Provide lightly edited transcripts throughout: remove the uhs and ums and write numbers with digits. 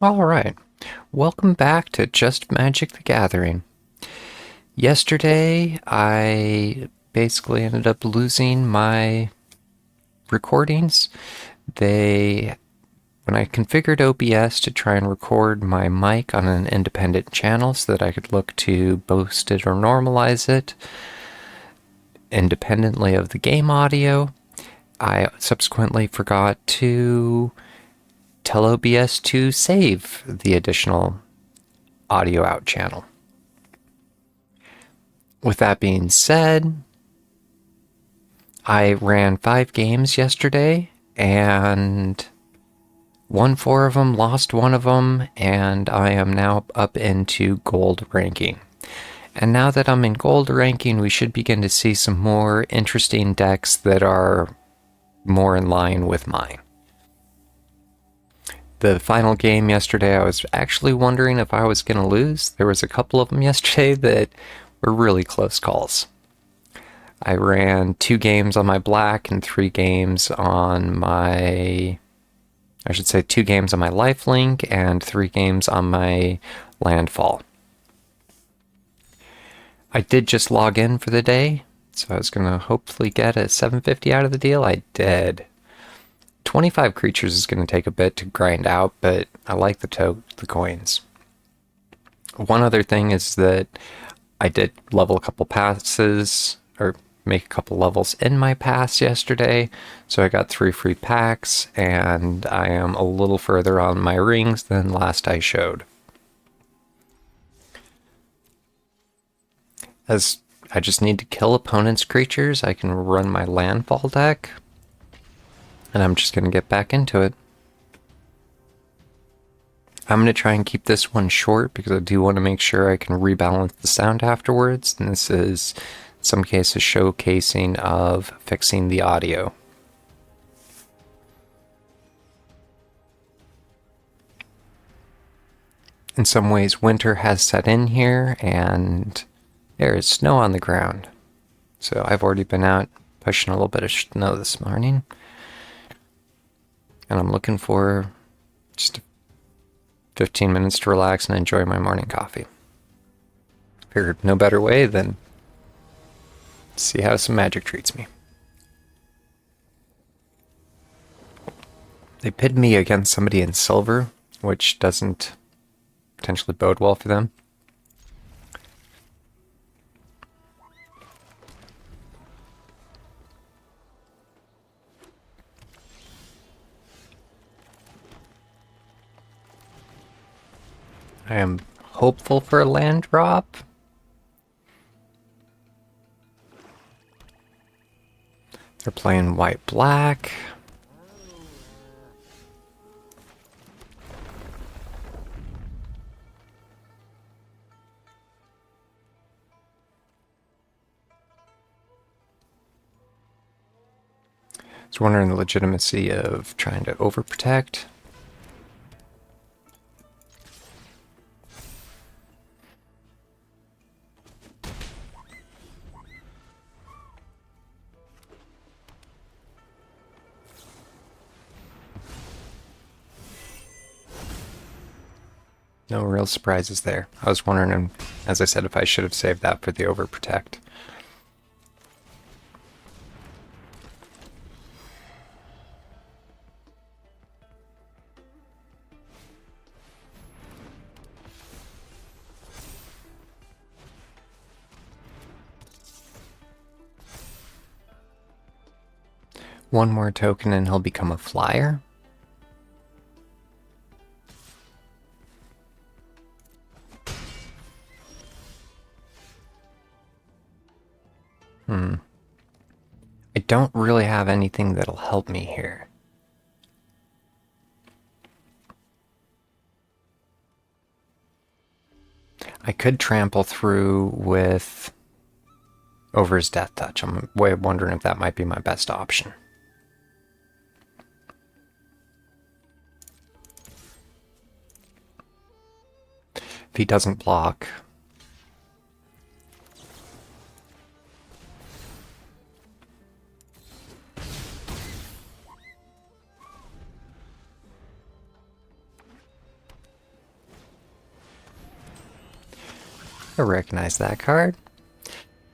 Alright, welcome back to Just Magic the Gathering. Yesterday, I basically ended up losing my recordings. When I configured OBS to try and record my mic on an independent channel so that I could look to boost it or normalize it independently of the game audio, I subsequently forgot to tell OBS to save the additional audio out channel. With that being said, I ran 5 games yesterday and won 4 of them, lost 1 of them, and I am now up into gold ranking. And now that I'm in gold ranking, we should begin to see some more interesting decks that are more in line with mine. The final game yesterday, I was actually wondering if I was going to lose. There was a couple of them yesterday that were really close calls. I ran 2 games on my black and 3 games on my... 2 games on my lifelink and 3 games on my landfall. I did just log in for the day, so I was going to hopefully get a 750 out of the deal. I did. 25 creatures is going to take a bit to grind out, but I like the coins. One other thing is that I did level a couple passes, or make a couple levels in my pass yesterday, so I got 3 free packs, and I am a little further on my rings than last I showed. As I just need to kill opponents' creatures, I can run my landfall deck, and I'm just going to get back into it. I'm going to try and keep this one short because I do want to make sure I can rebalance the sound afterwards, and this is in some cases showcasing of fixing the audio. In some ways, winter has set in here, and there is snow on the ground. So I've already been out pushing a little bit of snow this morning, and I'm looking for just 15 minutes to relax and enjoy my morning coffee. Figured no better way than see how some magic treats me. They pitted me against somebody in silver, which doesn't potentially bode well for them. I am hopeful for a land drop. They're playing white-black. I was wondering the legitimacy of trying to overprotect. No real surprises there. I was wondering, as I said, if I should have saved that for the overprotect. One more token and he'll become a flyer. I don't really have anything that'll help me here. I could trample through with over his Death Touch. I'm wondering if that might be my best option. If he doesn't block... I recognize that card.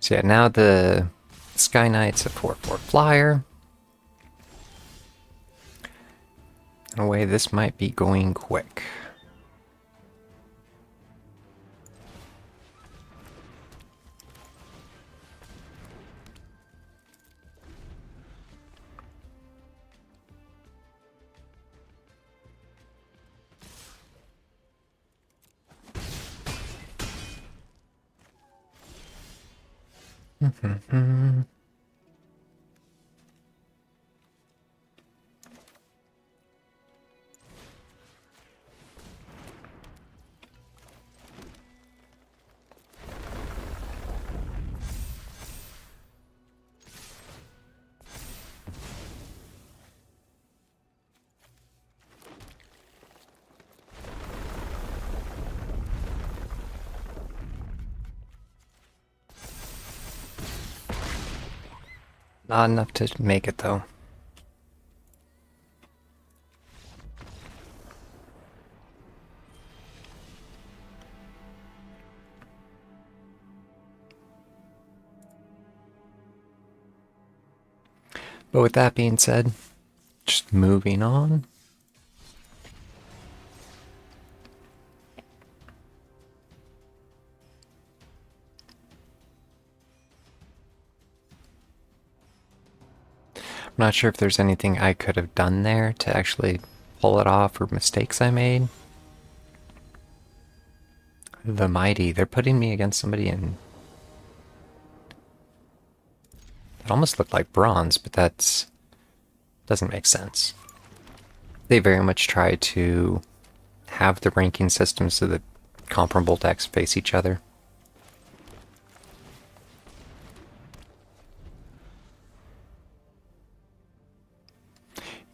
So yeah, now the Sky Knight's a 4/4 flyer. In a way, this might be going quick. Not enough to make it, though. But with that being said, just moving on. I'm not sure if there's anything I could have done there to actually pull it off or mistakes I made. The Mighty, they're putting me against somebody in... It almost looked like bronze, but that's... doesn't make sense. They very much try to have the ranking system so that comparable decks face each other.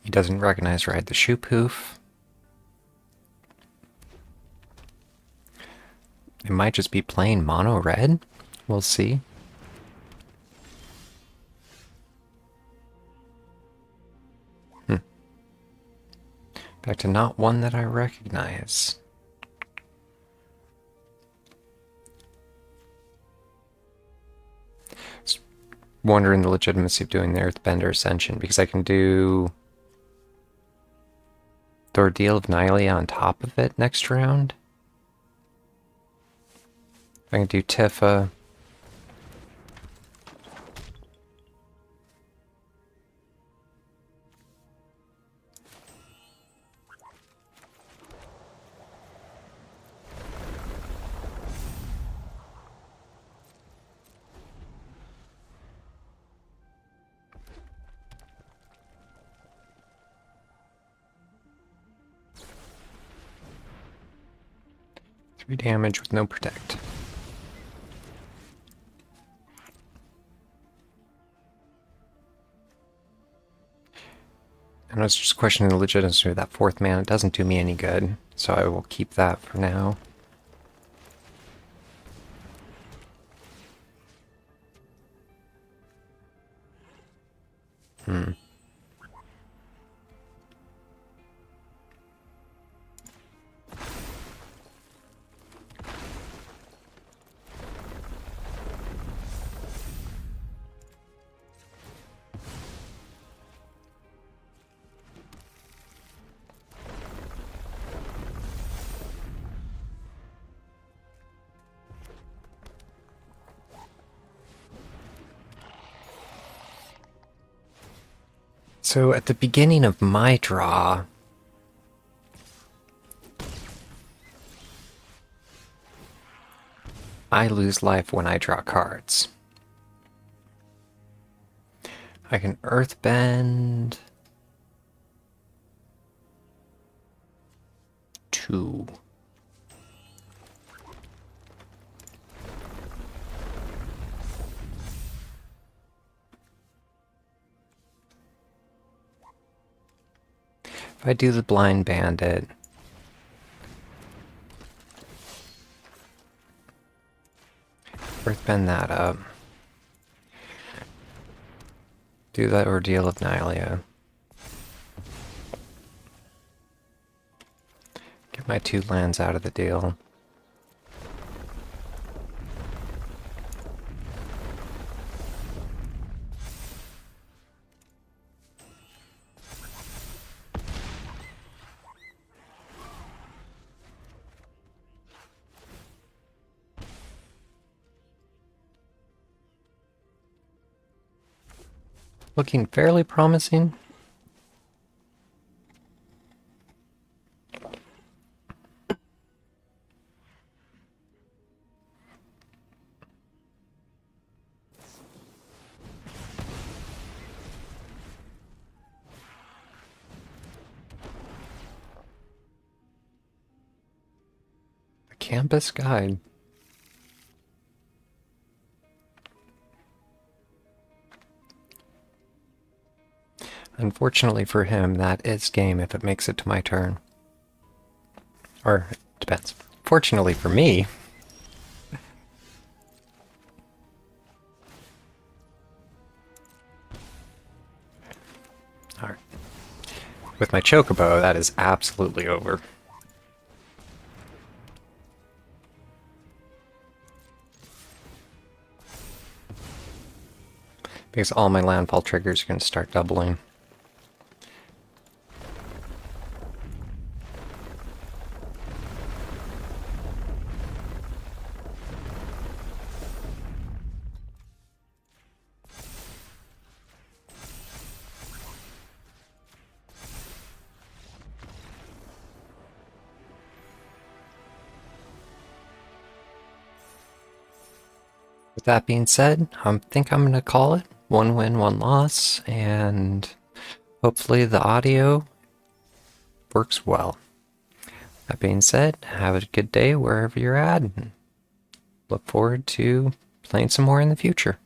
He doesn't recognize Ride the Shoe Poof. It might just be plain mono red. We'll see. Back to not one that I recognize. Just wondering the legitimacy of doing the Earthbender Ascension, because I can do the Ordeal of Nylea on top of it next round. I can do Tifa. Three damage with no protect. And I was just questioning the legitimacy of that fourth mana. It doesn't do me any good, so I will keep that for now. So at the beginning of my draw, I lose life when I draw cards. I can Earthbend 2. If I do the Blind Bandit, Earthbend that up. Do that Ordeal of Nylea. Get my 2 lands out of the deal. looking fairly promising. The campus guide. Unfortunately for him, that is game if it makes it to my turn. Or, it depends. Fortunately for me... Alright. With my chocobo, that is absolutely over. Because all my landfall triggers are going to start doubling. With that being said, I think I'm going to call it. 1 win, 1 loss, and hopefully the audio works well. That being said, have a good day wherever you're at, and look forward to playing some more in the future.